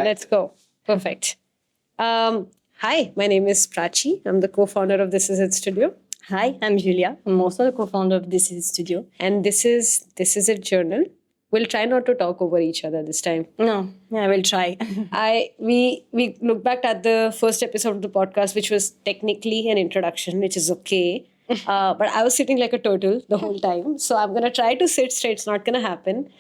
Let's go. Perfect. Hi, my name is Prachi. I'm the co-founder of This Is It Studio. Hi, I'm Julia. I'm also the co-founder of This Is Studio. And this is a journal. We'll try not to talk over each other this time. No, yeah, I will try. We look back at the first episode of the podcast, which was technically an introduction, which is okay. But I was sitting like a turtle the whole time. So I'm gonna try to sit straight. It's not gonna happen.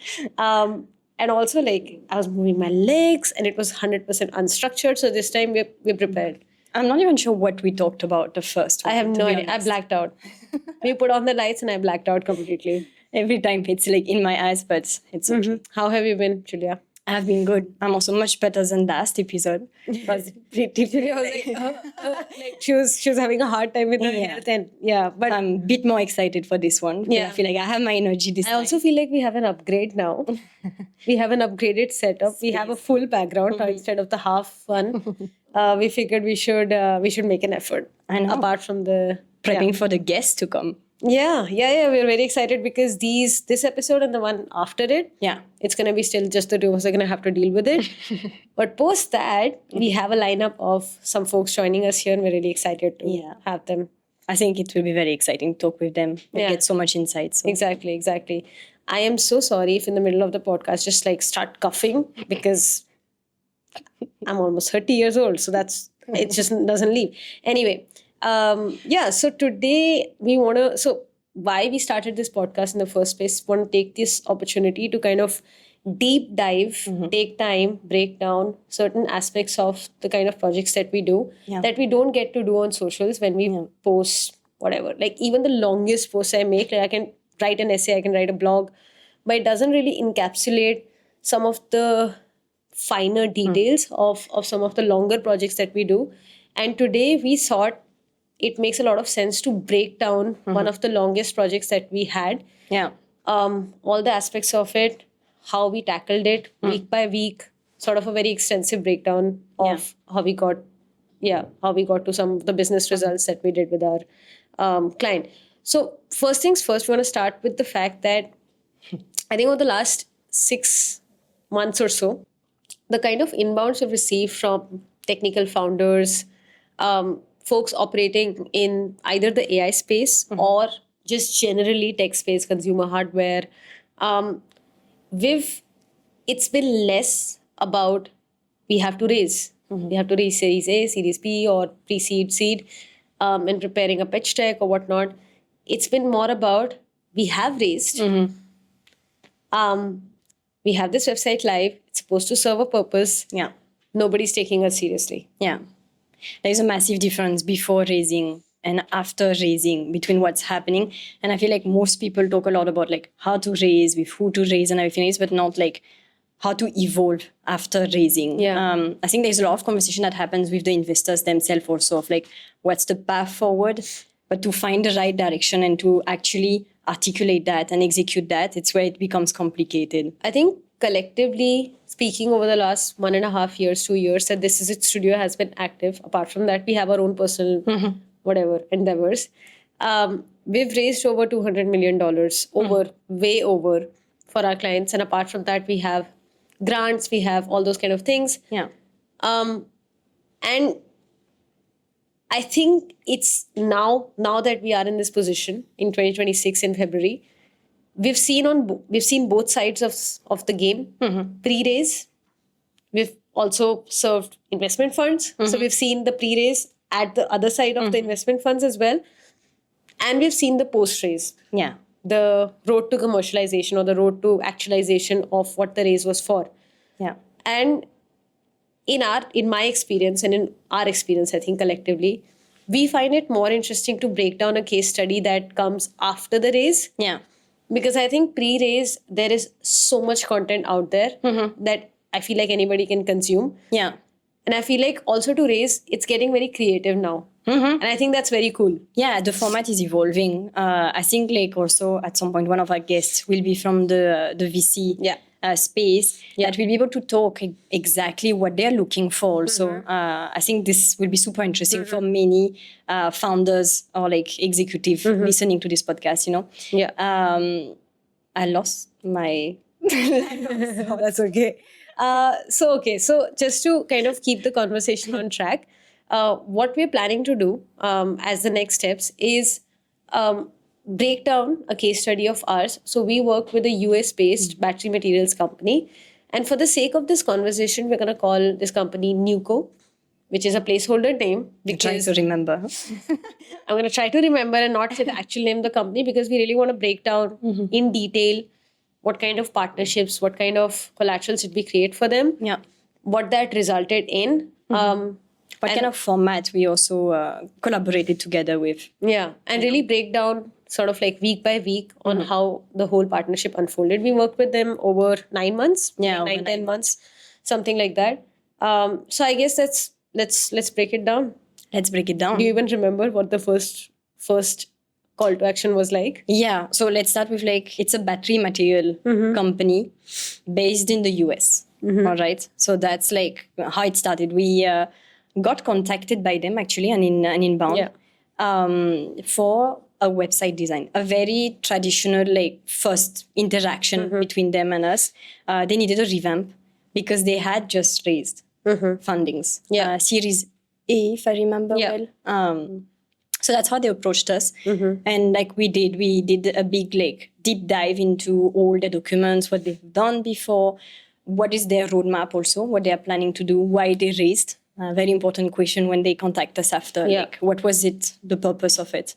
And also, like, I was moving my legs and it was 100% unstructured. So this time we're prepared. I'm not even sure what we talked about the first one. I have to no be idea. I honest. blacked out. We put on the lights and I blacked out completely. Every time it's like in my eyes, but it's okay. How have you been, Julia? I've been good. I'm also much better than last episode. It was pretty. Julia was like she was having a hard time with her Yeah. health, and but I'm a bit more excited for this one. Yeah. I feel like I have my energy this I time. also feel like we have an upgrade now. We have an upgraded setup. We have a full background now instead of the half one. We figured we should make an effort. I know. Apart from the Prepping for the guests to come. Yeah. We're very excited because this episode and the one after it, Yeah. it's gonna be still just the two of us are gonna have to deal with it. But post that, we have a lineup of some folks joining us here, and we're really excited to Yeah. have them. I think it will be very exciting to talk with them. We Yeah. get so much insight. So. Exactly. I am so sorry if in the middle of the podcast just like start coughing because I'm almost 30 years old. So it just doesn't leave. Anyway, so today why we started this podcast in the first place, want to take this opportunity to kind of deep dive, take time, break down certain aspects of the kind of projects that we do Yeah. that we don't get to do on socials when we post whatever. Like even the longest posts I make, like I can write an essay, I can write a blog, but it doesn't really encapsulate some of the finer details of some of the longer projects that we do. And today we thought it makes a lot of sense to break down one of the longest projects that we had, Yeah. all the aspects of it, how we tackled it week by week, sort of a very extensive breakdown of how we got to some of the business results that we did with our client. So first things first, we want to start with the fact that I think over the last 6 months or so, the kind of inbounds we've received from technical founders, folks operating in either the AI space or just generally tech space, consumer hardware, it's been less about we have to raise. We have to raise Series A, Series B, or pre-seed, seed, and preparing a pitch deck or whatnot. It's been more about we have raised. We have this website live. It's supposed to serve a purpose. Yeah. Nobody's taking us seriously. Yeah. There's a massive difference before raising and after raising between what's happening. And I feel like most people talk a lot about like how to raise, with who to raise and everything else, but not like how to evolve after raising. Yeah. I think there's a lot of conversation that happens with the investors themselves also of like what's the path forward, but to find the right direction and to actually articulate that and execute that, it's where it becomes complicated. I think collectively speaking over the last 1.5 years, 2 years that This Is It Studio has been active. Apart from that, we have our own personal whatever endeavors. We've raised over $200 million, way over for our clients. And apart from that, we have grants, we have all those kind of things. Yeah. And I think it's now that we are in this position in 2026 in February, we've seen both sides of the game. Pre-raise, we've also served investment funds. So we've seen the pre-raise at the other side of the investment funds as well. And we've seen the post-raise, Yeah. the road to commercialization or the road to actualization of what the raise was for. Yeah. And in my experience and in our experience, I think collectively, we find it more interesting to break down a case study that comes after the raise. Yeah. Because I think pre-raise, there is so much content out there that I feel like anybody can consume. Yeah. And I feel like also to raise, it's getting very creative now. And I think that's very cool. Yeah, the format is evolving. I think like also at some point one of our guests will be from the VC space that will be able to talk exactly what they're looking for. So I think this will be super interesting for many founders or like executive listening to this podcast, you know. Yeah. I lost my... That's okay. So just to kind of keep the conversation on track, what we're planning to do as the next steps is break down a case study of ours. So we work with a US-based battery materials company. And for the sake of this conversation, we're going to call this company Nuco, which is a placeholder name. Trying to remember. I'm going to try to remember and not say the actual name of the company because we really want to break down in detail what kind of partnerships, what kind of collaterals did we create for them, what that resulted in. What kind of format we also collaborated together with. Yeah, and really break down sort of like week by week on how the whole partnership unfolded. We worked with them over 9 months, 10 months, something like that. So I guess let's break it down. Let's break it down. Do you even remember what the first call to action was like? Yeah, so let's start with like, it's a battery material company based in the US. All right, so that's like how it started. We got contacted by them actually, an inbound for a website design, a very traditional like first interaction between them and us. They needed a revamp because they had just raised fundings, Series A, if I remember well. So that's how they approached us. And like we did a big like deep dive into all the documents, what they've done before, what is their roadmap also, what they are planning to do, why they raised. Very important question when they contact us after. Like, what was it, the purpose of it?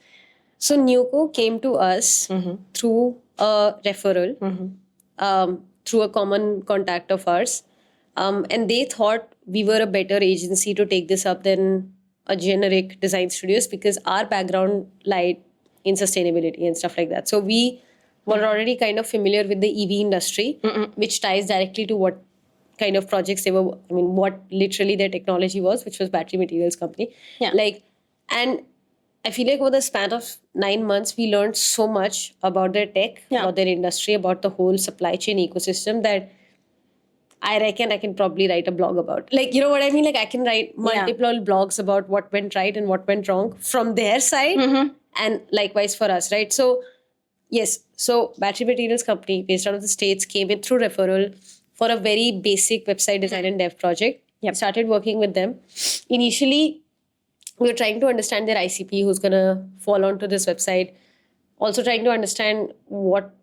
So Nuco came to us through a referral, through a common contact of ours. And they thought we were a better agency to take this up than a generic design studios because our background lied in sustainability and stuff like that. So we were already kind of familiar with the EV industry, which ties directly to what kind of projects they were, what literally their technology was, which was battery materials company. And I feel like over the span of 9 months, we learned so much about their tech, about their industry, about the whole supply chain ecosystem that I reckon I can probably write a blog about. Like, you know what I mean? Like I can write multiple blogs about what went right and what went wrong from their side and likewise for us, right? So yes, so battery materials company based out of the States came in through referral for a very basic website design and dev project. Started working with them. Initially, we were trying to understand their ICP, who's going to fall onto this website. Also trying to understand what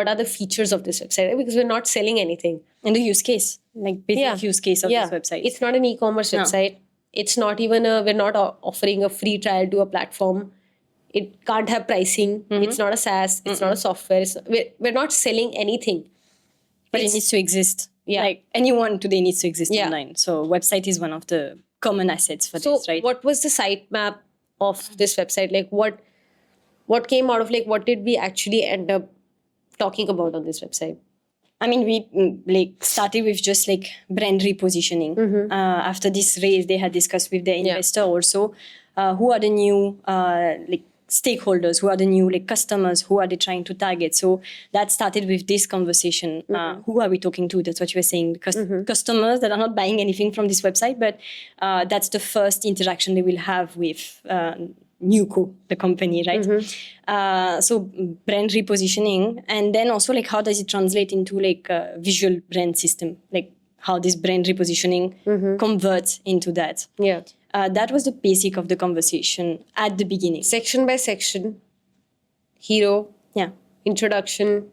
are the features of this website, right? Because we're not selling anything. And the use case, like basic use case of this website. It's not an e-commerce website. It's not even we're not offering a free trial to a platform. It can't have pricing. It's not a SaaS. It's not a software. We're not selling anything. But it needs to exist. Like anyone today needs to exist online. So website is one of the common assets for this, right? What was the sitemap of this website? Like what came out of like what did we actually end up talking about on this website? I mean, we like started with just like brand repositioning. After this raise, they had discussed with the investor also who are the new like stakeholders, who are the new like customers, who are they trying to target. So that started with this conversation. Who are we talking to? That's what you were saying. Customers that are not buying anything from this website, but that's the first interaction they will have with Nuco, the company, right? So brand repositioning, and then also like how does it translate into like a visual brand system? Like how this brand repositioning converts into that. That was the basic of the conversation at the beginning. Section by section, hero, introduction.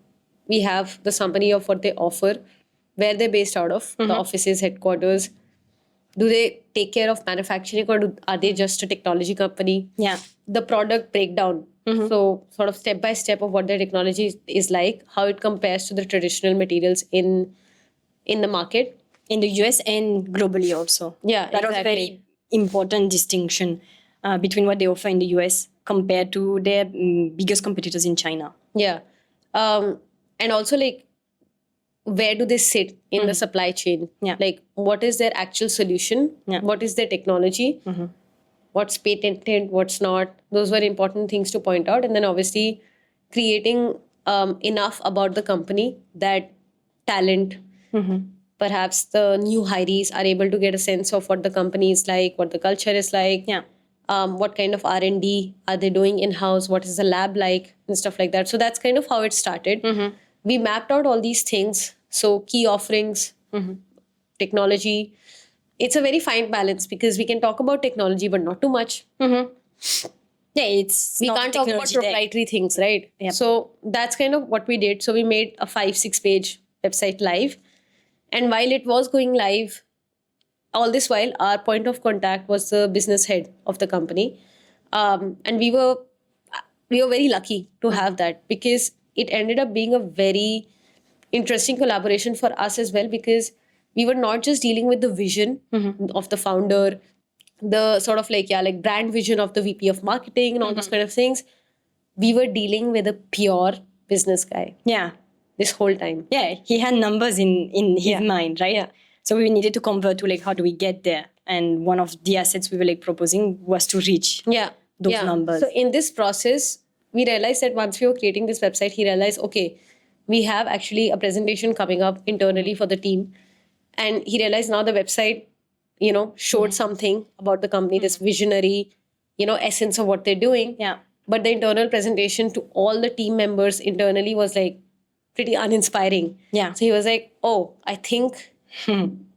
We have the summary of what they offer, where they're based out of, the offices, headquarters. Do they take care of manufacturing or are they just a technology company? The product breakdown. So sort of step by step of what their technology is like, how it compares to the traditional materials in the market. In the US and globally also. That was a very important distinction between what they offer in the US compared to their biggest competitors in China. And also like, where do they sit in the supply chain? Like, what is their actual solution? What is their technology? What's patented? What's not? Those were important things to point out. And then obviously creating enough about the company that talent, perhaps the new hirees are able to get a sense of what the company is like, what the culture is like, what kind of R&D are they doing in-house, what is the lab like and stuff like that. So that's kind of how it started. We mapped out all these things. So key offerings, technology. It's a very fine balance because we can talk about technology, but not too much. Yeah, it's We not can't talk about technology there. proprietary things, right? Yep. So that's kind of what we did. So we made a 5-6 page website live. And while it was going live, all this while, our point of contact was the business head of the company. And we were very lucky to have that because it ended up being a very interesting collaboration for us as well, because we were not just dealing with the vision of the founder, the sort of like brand vision of the VP of marketing and all those kind of things. We were dealing with a pure business guy Yeah. this whole time. Yeah, he had numbers in his mind, right? Yeah. So we needed to convert to like, how do we get there? And one of the assets we were like proposing was to reach those numbers. So in this process, we realized that once we were creating this website, he realized, okay, we have actually a presentation coming up internally for the team. And he realized now the website, showed something about the company, this visionary, essence of what they're doing. Yeah. But the internal presentation to all the team members internally was like pretty uninspiring. Yeah. So he was like, oh, I think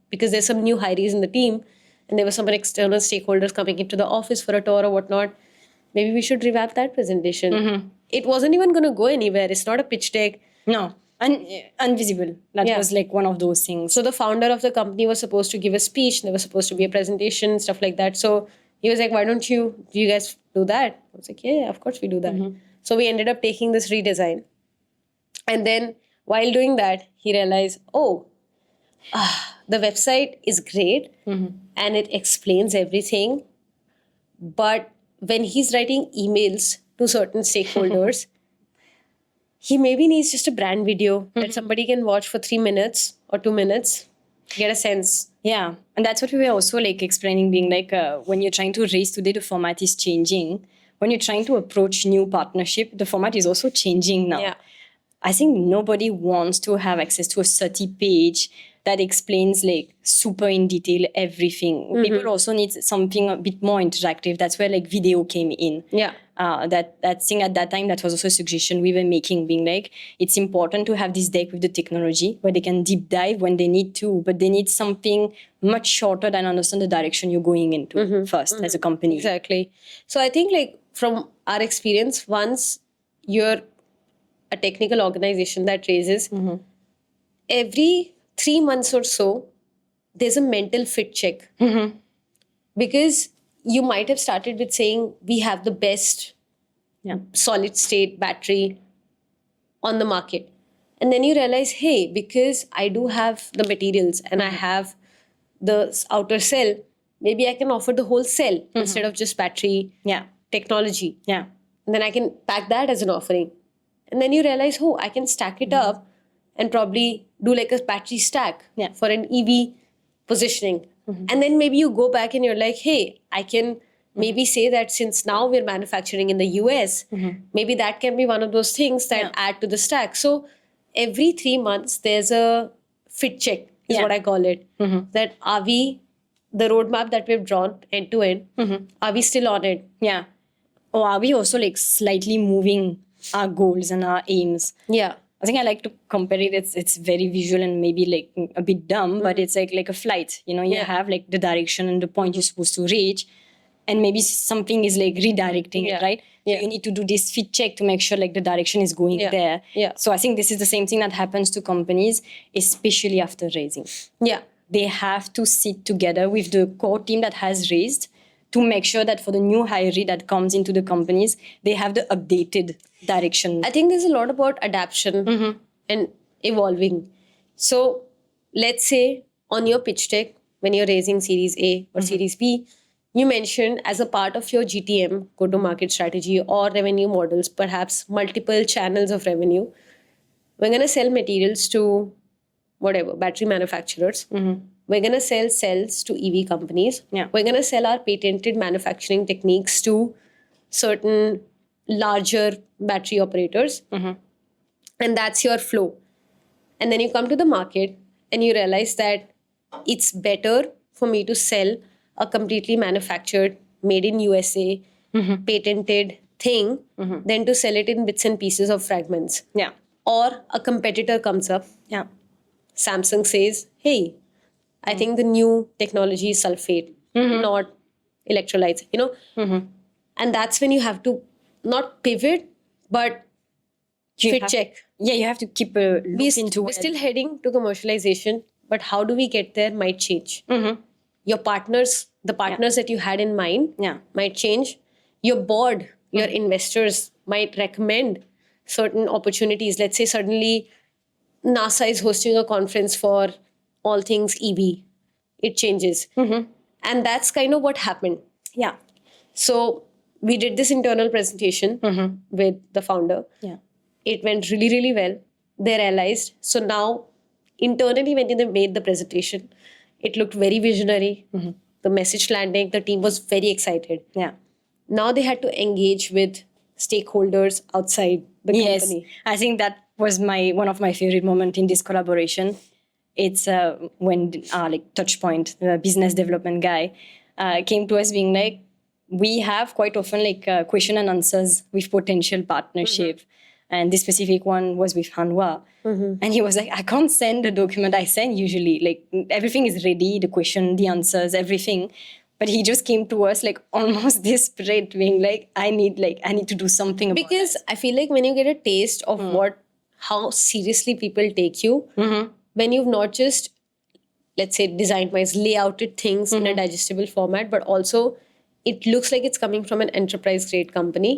because there's some new hires in the team and there were some external stakeholders coming into the office for a tour or whatnot, maybe we should revamp that presentation. It wasn't even going to go anywhere. It's not a pitch deck. No, invisible. That was like one of those things. So the founder of the company was supposed to give a speech. There was supposed to be a presentation, stuff like that. So he was like, why don't do you guys do that? I was like, yeah, of course we do that. So we ended up taking this redesign. And then while doing that, he realized, the website is great and it explains everything. But when he's writing emails to certain stakeholders, he maybe needs just a brand video that somebody can watch for 3 minutes or 2 minutes, get a sense. Yeah. And that's what we were also like explaining, being like, when you're trying to raise today, the format is changing. When you're trying to approach new partnership, the format is also changing now. Yeah. I think nobody wants to have access to a 30 page that explains like super in detail everything. People also need something a bit more interactive. That's where like video came in. Yeah. That thing at that time, that was also a suggestion we were making, being like, it's important to have this deck with the technology where they can deep dive when they need to, but they need something much shorter than understand the direction you're going into first as a company. Exactly. So I think like from our experience, once you're a technical organization that raises, every 3 months or so, there's a mental fit check. Because you might have started with saying, we have the best solid state battery on the market. And then you realize, hey, because I do have the materials and I have the outer cell, maybe I can offer the whole cell instead of just battery technology. Yeah. And then I can pack that as an offering. And then you realize, I can stack it up and probably do like a battery stack for an EV positioning. And then maybe you go back and you're like, hey, I can maybe say that since now we're manufacturing in the US, maybe that can be one of those things that add to the stack. So every 3 months, there's a fit check, is what I call it. That are we, the roadmap that we've drawn end to end, are we still on it? Yeah. Or are we also like slightly moving our goals and our aims? Yeah. I think I like to compare it. It's very visual and maybe like a bit dumb, but it's like a flight. You have like the direction and the point you're supposed to reach, and maybe something is like redirecting it, right? So you need to do this fit check to make sure like the direction is going there. Yeah. So I think this is the same thing that happens to companies, especially after raising. Yeah. They have to sit together with the core team that has raised to make sure that for the new hiree that comes into the companies, they have the updated direction. I think there's a lot about adaptation and evolving. So let's say on your pitch deck, when you're raising Series A or Series B, you mentioned as a part of your GTM, go-to-market strategy or revenue models, perhaps multiple channels of revenue, we're going to sell materials to whatever, battery manufacturers. We're going to sell cells to EV companies. Yeah. We're going to sell our patented manufacturing techniques to certain larger battery operators. And that's your flow. And then you come to the market and you realize that it's better for me to sell a completely manufactured, made in USA, patented thing than to sell it in bits and pieces of fragments. Yeah. Or a competitor comes up. Yeah. Samsung says, hey, I think the new technology is sulfate, not electrolytes, and that's when you have to not pivot, but fit check. Yeah, you have to keep a look into We're it. still heading to commercialization, but how do we get there might change. Your partners, the partners that you had in mind, might change. Your board, your investors might recommend certain opportunities. Let's say suddenly NASA is hosting a conference for all things EV. It changes. And that's kind of what happened. Yeah. So we did this internal presentation with the founder. Yeah. It went really, really well. They realized. So now, internally, when they made the presentation, it looked very visionary. The message landing, the team was very excited. Yeah. Now they had to engage with stakeholders outside the company. I think that was one of my favorite moments in this collaboration. It's when like Touchpoint, the business development guy, came to us being like, we have quite often like question and answers with potential partnership. And this specific one was with Hanwha. And he was like, I can't send the document I send usually. Like everything is ready, the question, the answers, everything. But he just came to us like almost desperate, being like, I need to do something about it. Because I feel like when you get a taste of how seriously people take you, when you've not just, let's say, designed-wise, layouted things in a digestible format, but also it looks like it's coming from an enterprise-grade company,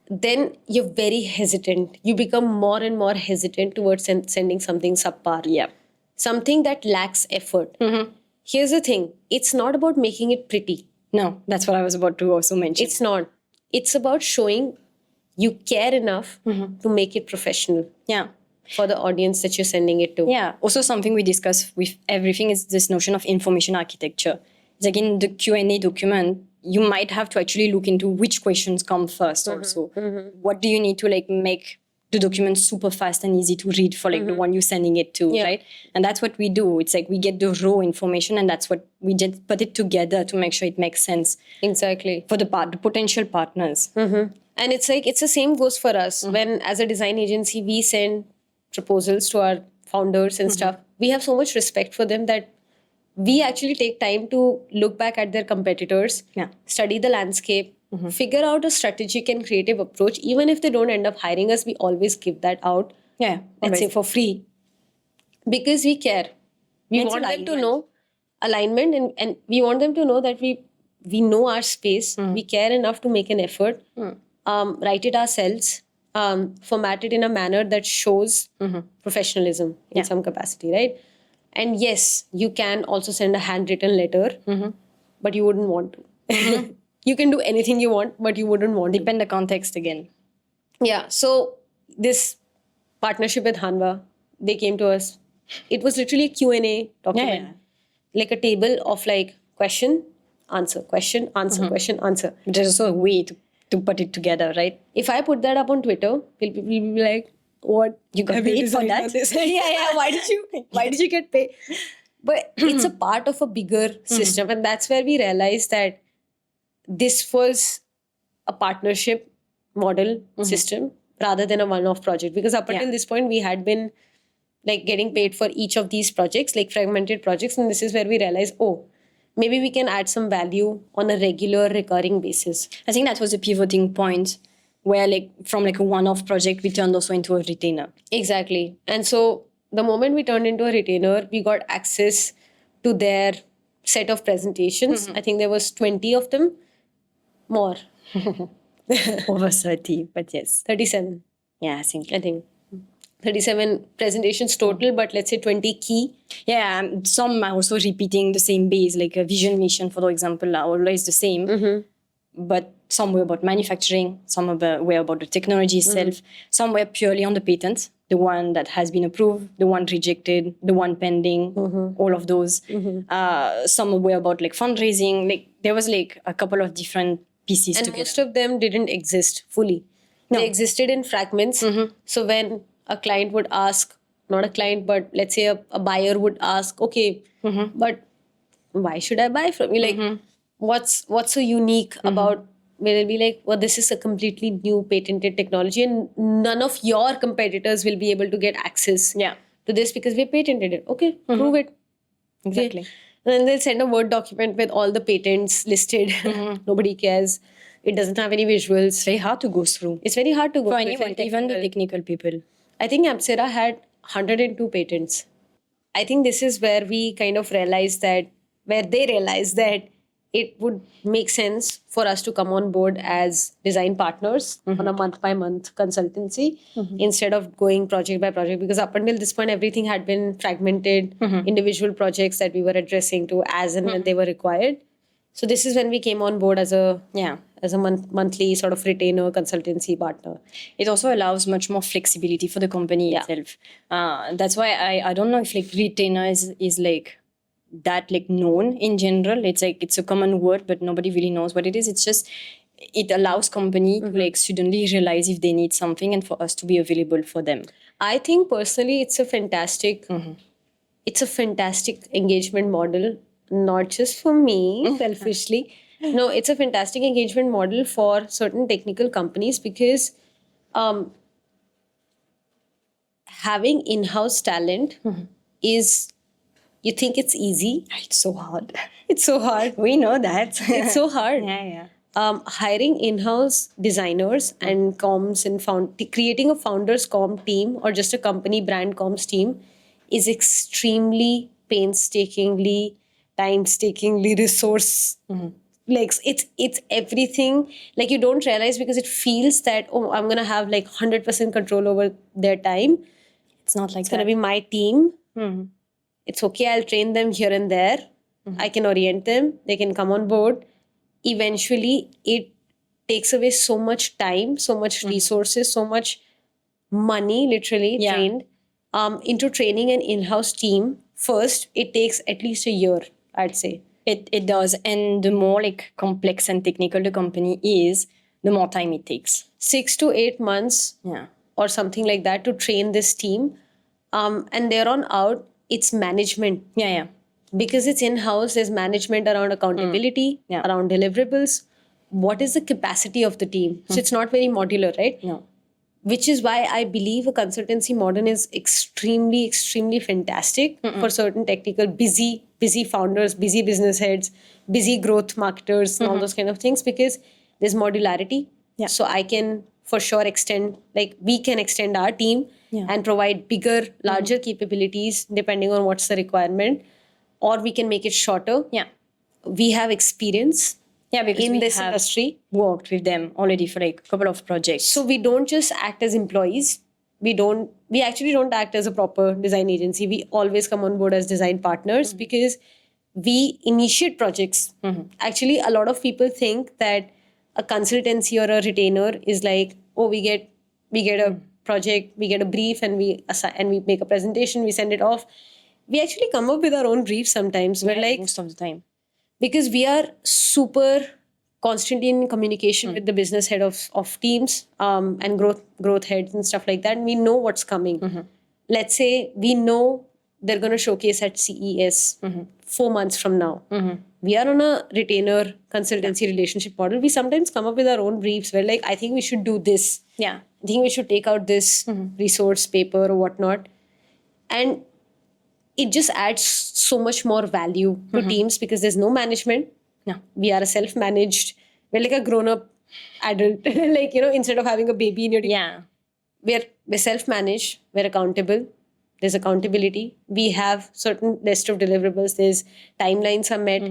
then you're very hesitant. You become more and more hesitant towards sending something subpar. Yeah. Something that lacks effort. Here's the thing. It's not about making it pretty. No, that's what I was about to also mention. It's not. It's about showing you care enough to make it professional. Yeah. For the audience that you're sending it to. Yeah. Also something we discuss with everything is this notion of information architecture. It's like in the Q&A document, you might have to actually look into which questions come first also. What do you need to like make the document super fast and easy to read for like the one you're sending it to, right? And that's what we do. It's like we get the raw information and that's what we just put it together to make sure it makes sense. Exactly. For the potential partners. And it's like, it's the same goes for us. When as a design agency, we send proposals to our founders and stuff, we have so much respect for them that we actually take time to look back at their competitors, study the landscape, figure out a strategic and creative approach. Even if they don't end up hiring us, we always give that out. Let's say for free. Because we care. We want them to know alignment and we want them to know that we know our space. We care enough to make an effort, write it ourselves, format it in a manner that shows professionalism in some capacity, right? And yes, you can also send a handwritten letter, but you wouldn't want to. You can do anything you want, but you wouldn't want to. Depend the context again. Yeah. So this partnership with Hanwha, they came to us. It was literally a Q&A document. Like a table of like question, answer, question, answer, question, answer. There's also a way to put it together, right? If I put that up on Twitter, people will be like, what? You got paid for that? Yeah. Why did you get paid? But it's a part of a bigger system. And that's where we realized that this was a partnership model system rather than a one-off project. Because up until this point, we had been like getting paid for each of these projects, like fragmented projects. And this is where we realized, maybe we can add some value on a regular recurring basis. I think that was a pivoting point where like from like a one-off project, we turned also into a retainer. Exactly. And so the moment we turned into a retainer, we got access to their set of presentations. I think there was 20 of them. More. Over 30, but yes. 37. Yeah, I think. 37 presentations total, but let's say 20 key. Yeah, some are also repeating the same base, like a vision mission, for example, are always the same. But some were about manufacturing, some were about the technology itself, some were purely on the patent, the one that has been approved, the one rejected, the one pending, all of those. Some were about like fundraising, like there was like a couple of different pieces and together. Most of them didn't exist fully. No. They existed in fragments. So when a client would ask, not a client, but let's say a buyer would ask, okay, but why should I buy from you? Like, what's so unique about, where they'll be like, well, this is a completely new patented technology and none of your competitors will be able to get access to this because we patented it. Okay, prove it. Exactly. And then they'll send a Word document with all the patents listed. Nobody cares. It doesn't have any visuals. It's very hard to go through. It's very hard to go For through. anyone, even the technical people. I think Apsara had 102 patents. I think this is where we kind of realized that, where they realized that it would make sense for us to come on board as design partners on a month by month consultancy instead of going project by project, because up until this point everything had been fragmented individual projects that we were addressing to as and when they were required. So this is when we came on board as a monthly sort of retainer consultancy partner. It also allows much more flexibility for the company itself. That's why I don't know if like retainer is like that like known in general. It's like it's a common word, but nobody really knows what it is. It's just it allows company to like suddenly realize if they need something and for us to be available for them. I think personally it's a fantastic engagement model, not just for me selfishly. No, it's a fantastic engagement model for certain technical companies because having in-house talent is, you think it's easy. It's so hard. It's so hard. We know that. It's so hard. Yeah. Hiring in-house designers and comms and creating a founders comm team or just a company brand comms team is extremely painstakingly, time-takingly resource. Like it's everything. Like you don't realize because it feels that, oh, I'm gonna have like 100% control over their time. It's not like It's gonna be my team. It's okay. I'll train them here and there. I can orient them. They can come on board. Eventually, it takes away so much time, so much resources, so much money, literally trained into training an in-house team. First, it takes at least a year, I'd say. It does. And the more like complex and technical the company is, the more time it takes. 6 to 8 months or something like that to train this team. And there on out, it's management. Yeah. Because it's in-house, there's management around accountability, around deliverables. What is the capacity of the team? So it's not very modular, right? No. Which is why I believe a consultancy model is extremely, extremely fantastic for certain technical, busy founders, busy business heads, busy growth marketers, and all those kind of things, because there's modularity. Yeah. So I can for sure extend, like we can extend our team and provide bigger, larger capabilities depending on what's the requirement, or we can make it shorter. Yeah. We have experience Because in we this have industry. worked with them already for like a couple of projects. So we don't just act as employees. We actually don't act as a proper design agency. We always come on board as design partners because we initiate projects. Actually, a lot of people think that a consultancy or a retainer is like, oh, we get a project, we get a brief, and we make a presentation, we send it off. We actually come up with our own briefs sometimes. We're like, most of the time, because we are super constantly in communication with the business head of teams and growth heads and stuff like that. And we know what's coming. Let's say we know they're going to showcase at CES 4 months from now. We are on a retainer consultancy relationship model. We sometimes come up with our own briefs where like, I think we should do this. Yeah. I think we should take out this resource paper or whatnot. And it just adds so much more value to teams because there's no management. Yeah. We are a self-managed, we're like a grown-up adult. Like, instead of having a baby in your team. Yeah. We're self-managed, we're accountable. There's accountability. We have certain list of deliverables. There's timelines are met.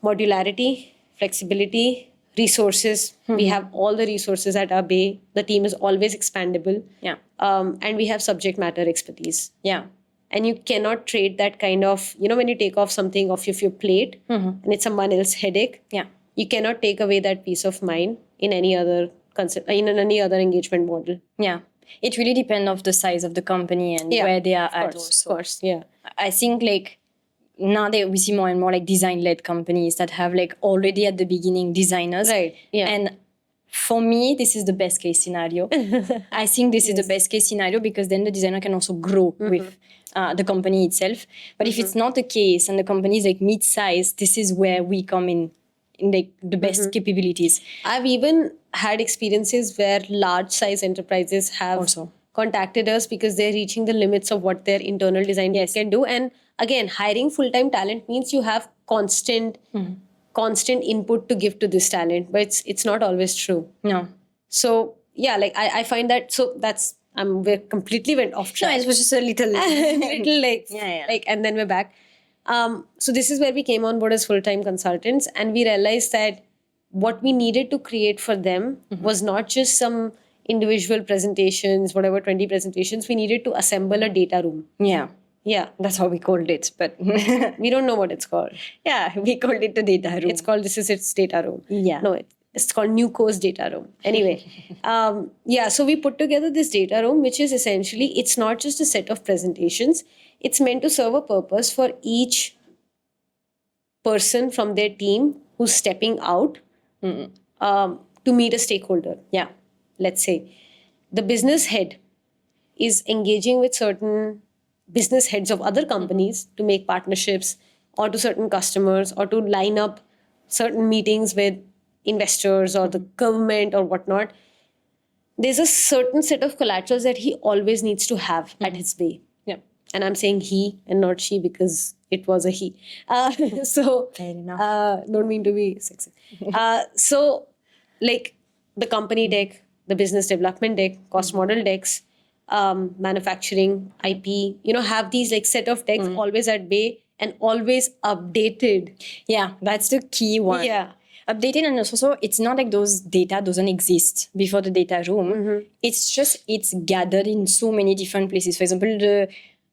Modularity, flexibility, resources. We have all the resources at our bay. The team is always expandable. Yeah. And we have subject matter expertise. Yeah. And you cannot trade that kind of, when you take off something off of your plate and it's someone else's headache. Yeah. You cannot take away that peace of mind in any other engagement model. Yeah. It really depends on the size of the company and where they are at also. Of course, yeah. I think like now we see more and more like design-led companies that have like already at the beginning designers. Right, yeah. And for me, this is the best case scenario. I think this is the best case scenario because then the designer can also grow with the company itself. But if it's not the case and the company is like mid-size, this is where we come in like the best capabilities. I've even had experiences where large size enterprises have Also contacted us because they're reaching the limits of what their internal design can do. And again, hiring full-time talent means you have constant input to give to this talent, but it's not always true. No. So yeah, like I find that, so that's we completely went off No, track. it was just a little Little like Yeah. like, and then we're back. So this is where we came on board as full-time consultants, and we realized that what we needed to create for them was not just some individual presentations, whatever 20 presentations. We needed to assemble a data room. Yeah. Yeah, That's how we called it. But we don't know what it's called. yeah, we called it the data room. It's called This Is Its Data Room. Yeah. No, it's called New Course Data Room. Anyway, yeah, so we put together this data room, which is essentially, it's not just a set of presentations. It's meant to serve a purpose for each person from their team who's stepping out to meet a stakeholder. Yeah. Let's say the business head is engaging with certain business heads of other companies to make partnerships, or to certain customers, or to line up certain meetings with investors or the government or whatnot. There's a certain set of collaterals that he always needs to have at his bay. Yeah. And I'm saying he and not she because it was a he. So Fair enough. don't mean to be sexist. So like the company deck, the business development deck, cost model decks, manufacturing, IP, have these like set of decks always at bay and always updated. Yeah, that's the key one. Yeah. Updated, and also it's not like those data doesn't exist before the data room. It's just it's gathered in so many different places. For example, the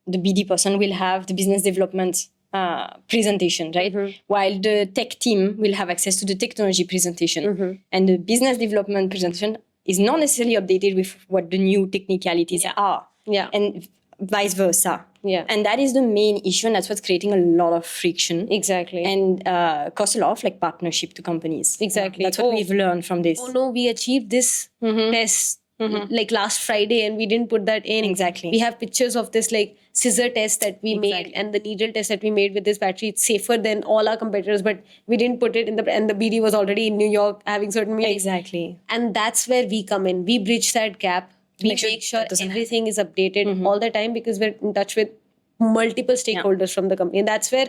BD person will have the business development presentation, right? While the tech team will have access to the technology presentation, and the business development presentation is not necessarily updated with what the new technicalities are. Yeah. And vice versa. Yeah. And that is the main issue, and that's what's creating a lot of friction. Exactly. And costs a lot of like partnership to companies. Exactly. That's what we've learned from this. Oh no, we achieved this test like last Friday and we didn't put that in. Exactly. We have pictures of this like scissor test that we made and the needle test that we made with this battery. It's safer than all our competitors, but we didn't put it in and the BD was already in New York having certain meetings. Exactly. And that's where we come in. We bridge that gap. We make sure everything is updated all the time because we're in touch with multiple stakeholders from the company. And that's where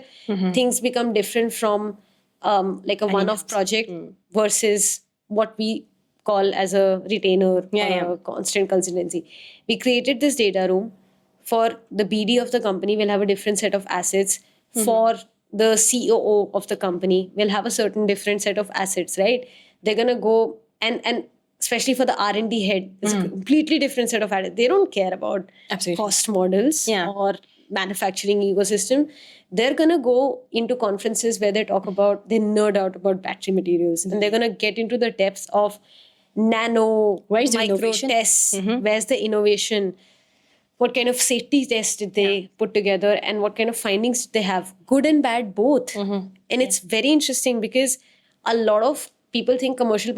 things become different from like a one-off project versus what we call as a retainer or a constant consultancy. We created this data room. For the BD of the company, we'll have a different set of assets. For the COO of the company, we'll have a certain different set of assets, right? They're going to go and especially for the R&D head, it's a completely different set of assets. They don't care about cost models or manufacturing ecosystem. They're going to go into conferences where they nerd out about battery materials and they're going to get into the depths of nano, micro tests. Where's the innovation? What kind of safety tests did they put together and what kind of findings did they have? Good and bad, both. And it's very interesting because a lot of people think commercial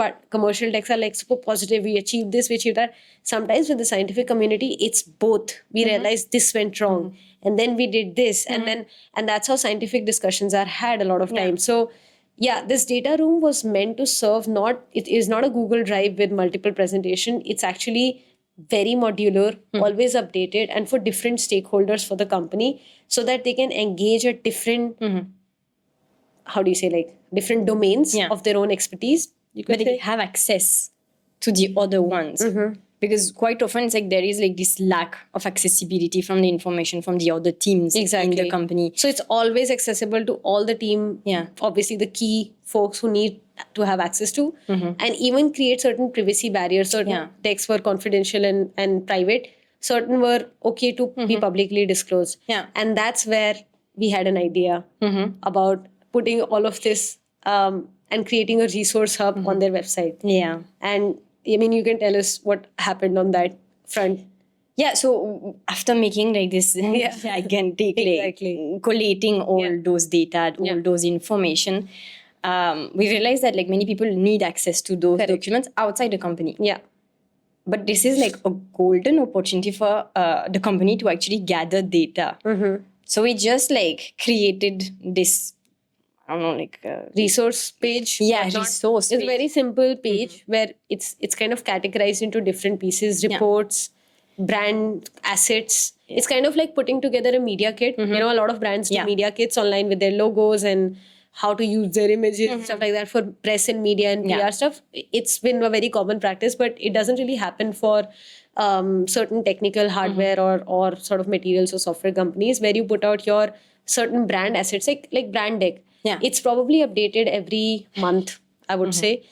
techs are like super positive. We achieved this, we achieved that. Sometimes with the scientific community, it's both. We realized this went wrong and then we did this and that's how scientific discussions are had a lot of times. So yeah, this data room was meant to serve it is not a Google Drive with multiple presentation. It's actually very modular, always updated, and for different stakeholders for the company so that they can engage at different, how do you say, like different domains of their own expertise. But they have access to the other ones. Because quite often it's like there is like this lack of accessibility from the information from the other teams in the company. So it's always accessible to all the team. Obviously the key folks who need to have access to and even create certain privacy barriers. Certain texts were confidential and private. Certain were okay to be publicly disclosed. And that's where we had an idea about putting all of this and creating a resource hub on their website. And I mean, you can tell us what happened on that front. Yeah, so after making like this gigantic, like collating all those data, all those information, we realized that like many people need access to those documents outside the company. But this is like a golden opportunity for the company to actually gather data. So we just like created this, I don't know, like resource page. Resource page. It's a very simple page where it's kind of categorized into different pieces, reports, brand assets. It's kind of like putting together a media kit. You know, a lot of brands do media kits online with their logos and how to use their images, stuff like that for press and media and PR stuff. It's been a very common practice, but it doesn't really happen for certain technical hardware or sort of materials or software companies where you put out your certain brand assets, like brand deck. Yeah. It's probably updated every month, I would say.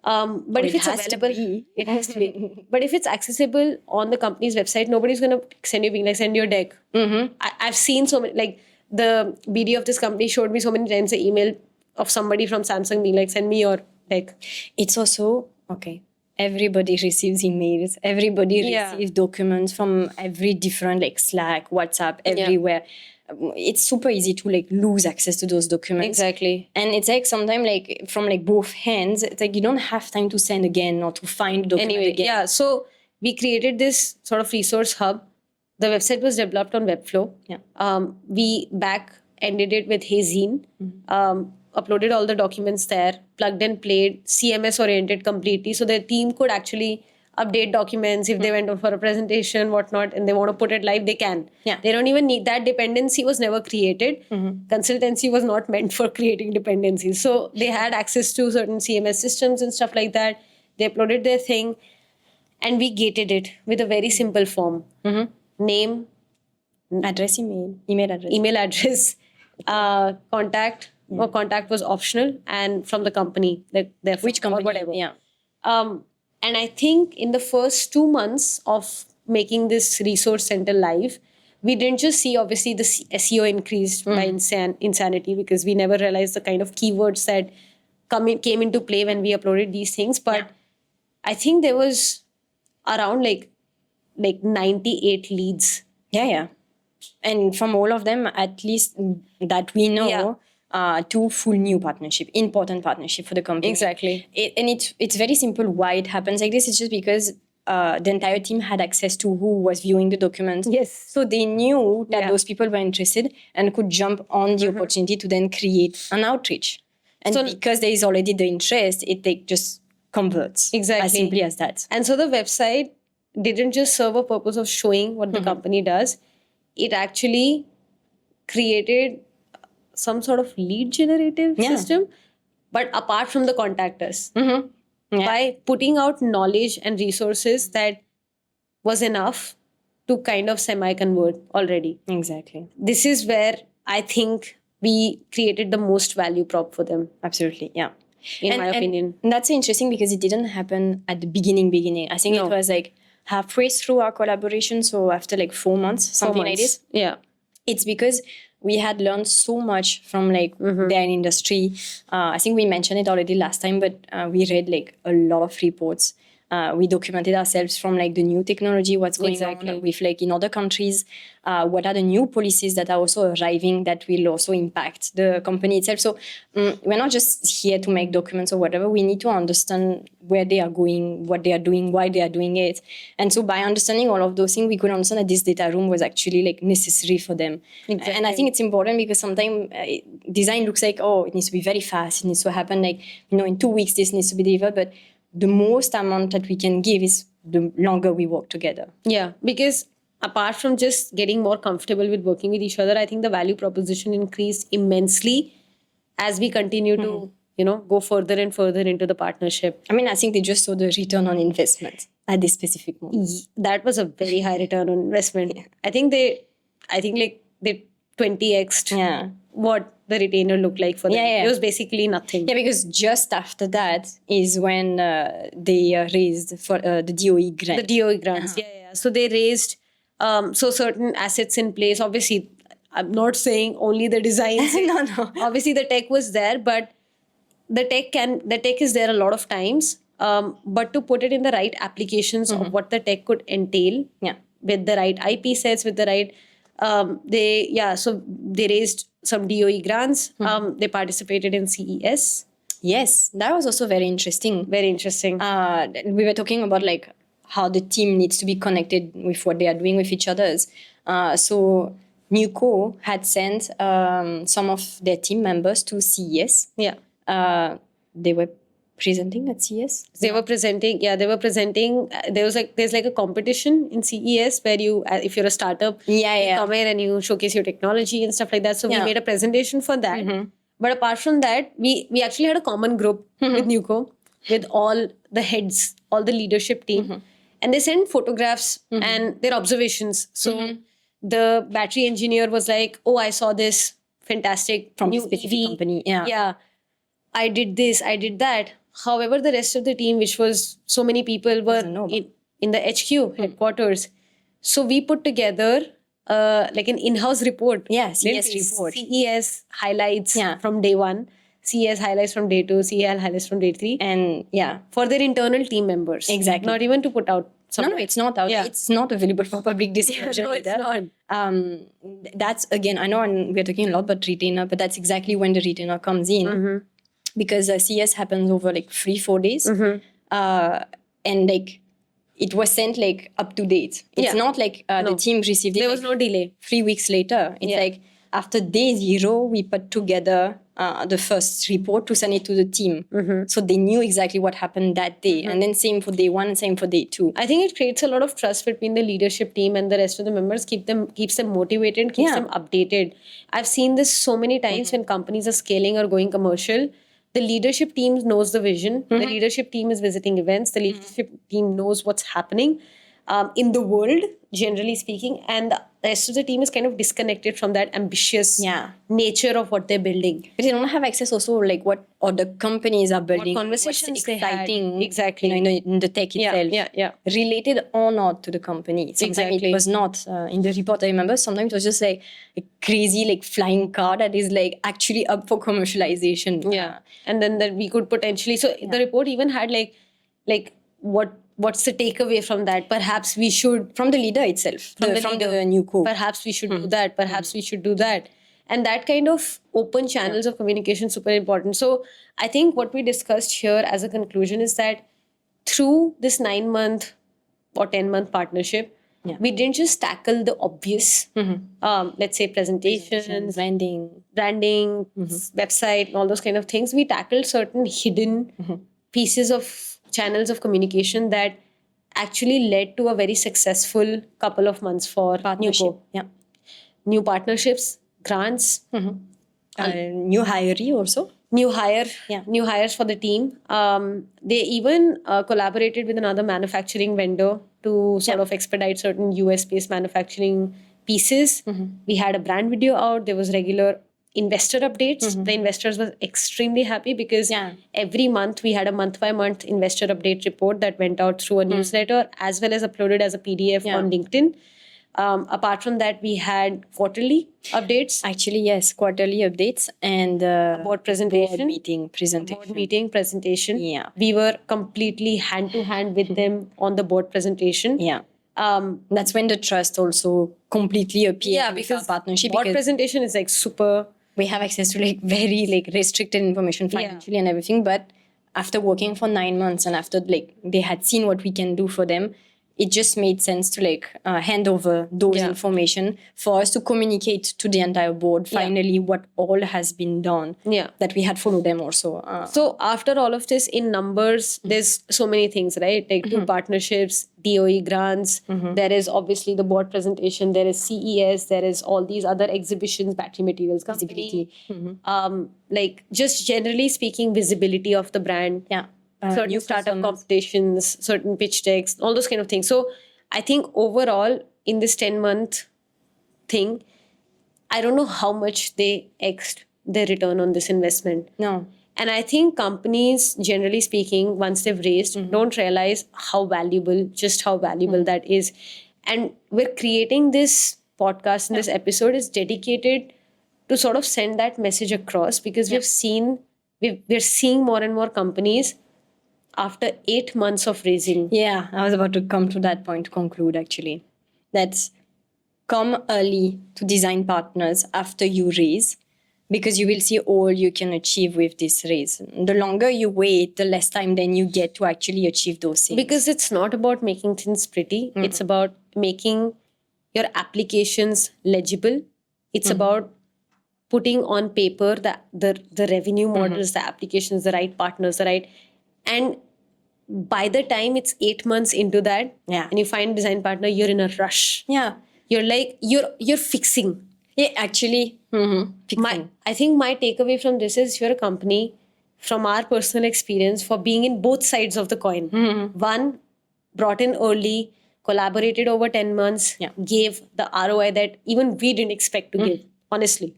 But if it's available, it has to be. But if it's accessible on the company's website, nobody's going to send you being like, send your deck. I've seen so many, like the BD of this company showed me so many times the email of somebody from Samsung being like, send me your deck. It's also, okay, everybody receives emails. Everybody receives documents from every different, like Slack, WhatsApp, everywhere. It's super easy to like lose access to those documents. Exactly. And it's like sometimes like from like both hands, it's like you don't have time to send again or to find the document again. Yeah, so we created this sort of resource hub. The website was developed on Webflow. We back-ended it with Hazine, uploaded all the documents there, plugged and played, CMS-oriented completely, so the team could actually update documents if they went out for a presentation, whatnot, and they want to put it live, they can. They don't even need that. Dependency was never created. Consultancy was not meant for creating dependencies. So they had access to certain CMS systems and stuff like that. They uploaded their thing, and we gated it with a very simple form. Name, address, email address, contact. Or contact was optional, and from the company, which company, or whatever. And I think in the first 2 months of making this resource center live, we didn't just see obviously the SEO increased by insanity, because we never realized the kind of keywords that came into play when we uploaded these things. But I think there was around like 98 leads. And from all of them, at least that we know, 2 full new important partnership for the company. Exactly. It's very simple why it happens like this. It's just because the entire team had access to who was viewing the document. So they knew that those people were interested and could jump on the opportunity to then create an outreach. And so, because there is already the interest, it just converts. Exactly. As simply as that. And so the website didn't just serve a purpose of showing what the company does. It actually created some sort of lead generative system, but apart from the contact us. By putting out knowledge and resources that was enough to kind of semi-convert already. Exactly. This is where I think we created the most value prop for them. Absolutely, in my opinion. And that's interesting because it didn't happen at the beginning. I think it was like halfway through our collaboration, so after like 4 months, something like this. It's because we had learned so much from like their industry. I think we mentioned it already last time, but we read like a lot of reports. We documented ourselves from like the new technology, what's going on with like in other countries, what are the new policies that are also arriving that will also impact the company itself. So we're not just here to make documents or whatever. We need to understand where they are going, what they are doing, why they are doing it. And so by understanding all of those things, we could understand that this data room was actually like necessary for them. And I think it's important because sometimes design looks like, oh, it needs to be very fast. It needs to happen like, in 2 weeks, this needs to be delivered. But the most amount that we can give is the longer we work together. Because apart from just getting more comfortable with working with each other, I think the value proposition increased immensely as we continue to, go further and further into the partnership. I mean, I think they just saw the return on investment at this specific moment. That was a very high return on investment. I think they 20x'd what the retainer looked like for them. It was basically nothing. Because just after that is when they raised for the DOE grant. The DOE grants, So they raised certain assets in place. Obviously, I'm not saying only the designs. No. Obviously, the tech was there, but the tech is there a lot of times. But to put it in the right applications of what the tech could entail, with the right IP sets, with the right, so they raised some DOE grants. They participated in CES. Yes, that was also very interesting. Very interesting. We were talking about like how the team needs to be connected with what they are doing with each other's. So Newco had sent some of their team members to CES. They were presenting at CES? They were presenting. Yeah, they were presenting. There's like a competition in CES where you, if you're a startup, you come in and you showcase your technology and stuff like that. So we made a presentation for that. But apart from that, we actually had a common group with Nuco, with all the heads, all the leadership team, and they sent photographs and their observations. So the battery engineer was like, "Oh, I saw this fantastic From new a specific EV. company. Yeah. I did this, I did that." However, the rest of the team, which was so many people, were Doesn't know about in the HQ headquarters. So we put together like an in-house report. Yeah, Didn't CES we? report. CES highlights Yeah. from day one, CES highlights from day two, CES highlights from day three, And yeah. for their internal team members. Exactly. Not even to put out. No, it's not out. Yeah. It's not available for public disclosure No, it's either. not. That's again, I know we're talking a lot about retainer, but that's exactly when the retainer comes in. Because CES happens over like 3-4 days. And like it was sent like up to date. It's not like the team received it. There was like, no delay. 3 weeks later. It's like after day 0, we put together the first report to send it to the team. So they knew exactly what happened that day. And then same for day 1 and same for day 2. I think it creates a lot of trust between the leadership team and the rest of the members, keeps them motivated, keeps them updated. I've seen this so many times when companies are scaling or going commercial. The leadership team knows the vision. The leadership team is visiting events. The leadership team knows what's happening in the world, generally speaking. And the rest of the team is kind of disconnected from that ambitious nature of what they're building. But they don't have access also like what other companies are building. What conversations what's they had. exciting, Exactly. in the tech itself. Yeah. Related or not to the company. Sometimes it was not. In the report, I remember sometimes it was just like a crazy like flying car that is like actually up for commercialization. Yeah. And then that we could potentially, so the report even had like what's the takeaway from that? Perhaps we should, From the leader itself, from the new co. perhaps we should do that. Perhaps we should do that. And that kind of open channels of communication super important. So I think what we discussed here as a conclusion is that through this 9-month or 10-month partnership, we didn't just tackle the obvious, let's say presentations, branding, website, and all those kind of things. We tackled certain hidden pieces of channels of communication that actually led to a very successful couple of months for Nuco. New partnerships, grants, new hiree also. New hires for the team. They even collaborated with another manufacturing vendor to sort of expedite certain US-based manufacturing pieces. We had a brand video out. There was regular investor updates. The investors were extremely happy because every month we had a month-by-month investor update report that went out through a newsletter as well as uploaded as a PDF on LinkedIn. Apart from that, we had quarterly updates. Actually, yes, quarterly updates and board presentation. Board meeting presentation. Yeah. We were completely hand-to-hand with them on the board presentation. Yeah. That's when the trust also completely appeared. Yeah, because partnership. Board presentation is like super. We have access to like very like restricted information financially and everything. But after working for 9 months and after like they had seen what we can do for them, it just made sense to like hand over those information for us to communicate to the entire board finally what all has been done. That we had followed them also. So after all of this in numbers, there's so many things, right? Like 2 partnerships, DOE grants, there is obviously the board presentation, there is CES, there is all these other exhibitions, battery materials company. Like just generally speaking, visibility of the brand. Certain new startup competitions, certain pitch decks, all those kind of things. So I think overall in this 10-month thing, I don't know how much they exed their return on this investment. No. And I think companies, generally speaking, once they've raised, don't realize how valuable that is. And we're creating this podcast and this episode is dedicated to sort of send that message across because we're seeing more and more companies after 8 months of raising. Yeah, I was about to come to that point to conclude actually. That's come early to design partners after you raise because you will see all you can achieve with this raise. The longer you wait, the less time then you get to actually achieve those things. Because it's not about making things pretty. It's about making your applications legible. It's about putting on paper the revenue models, the applications, the right partners, the right And by the time it's 8 months into that, Yeah. and you find design partner, you're in a rush. Yeah. You're like, you're fixing. Yeah, actually. Fixing. I think my takeaway from this is you're a company, from our personal experience, for being in both sides of the coin. One, brought in early, collaborated over 10 months, Yeah. gave the ROI that even we didn't expect to give, honestly.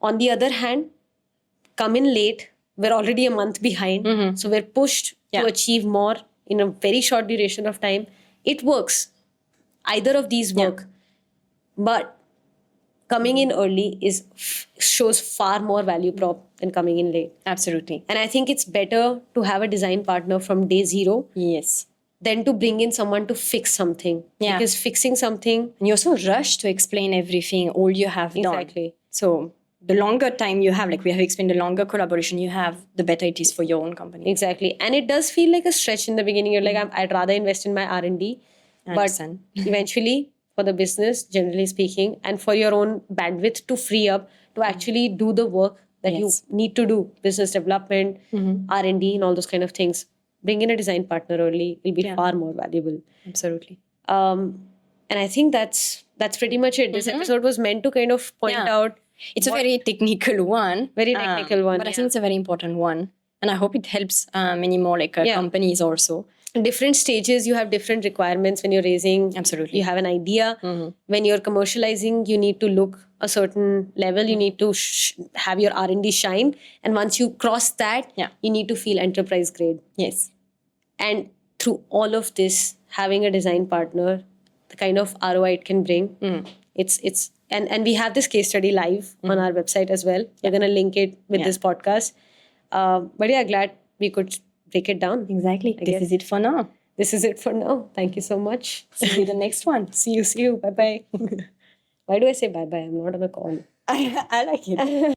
On the other hand, come in late, we're already a month behind. So we're pushed Yeah. to achieve more in a very short duration of time. It works. Either of these work. But coming in early shows far more value prop than coming in late. Absolutely. And I think it's better to have a design partner from day zero Yes. than to bring in someone to fix something. Yeah. Because fixing something, And you also rush to explain everything, all you have done. exactly. So the longer time you have, like we have explained, the longer collaboration you have, the better it is for your own company. Exactly. And it does feel like a stretch in the beginning. You're like, I'd rather invest in my R&D. I But understand. eventually, for the business, generally speaking, and for your own bandwidth to free up to actually do the work that Yes. you need to do, business development, R&D, and all those kind of things, bring in a design partner early will be far more valuable. Absolutely. And I think that's pretty much it. This episode was meant to kind of point out. It's a very technical one. Very technical one, But I think it's a very important one. And I hope it helps many more Yeah. companies also. Different stages, you have different requirements when you're raising. Absolutely. You have an idea. When you're commercializing, you need to look a certain level. You need to have your R&D shine. And once you cross that, you need to feel enterprise grade. Yes. And through all of this, having a design partner, the kind of ROI it can bring, it's and we have this case study live on our website as well. We're going to link it with this podcast. But yeah, glad we could break it down. Exactly. This is it for now. This is it for now. Thank you so much. See you in the next one. See you. Bye-bye. Why do I say bye-bye? I'm not on a call. I like it.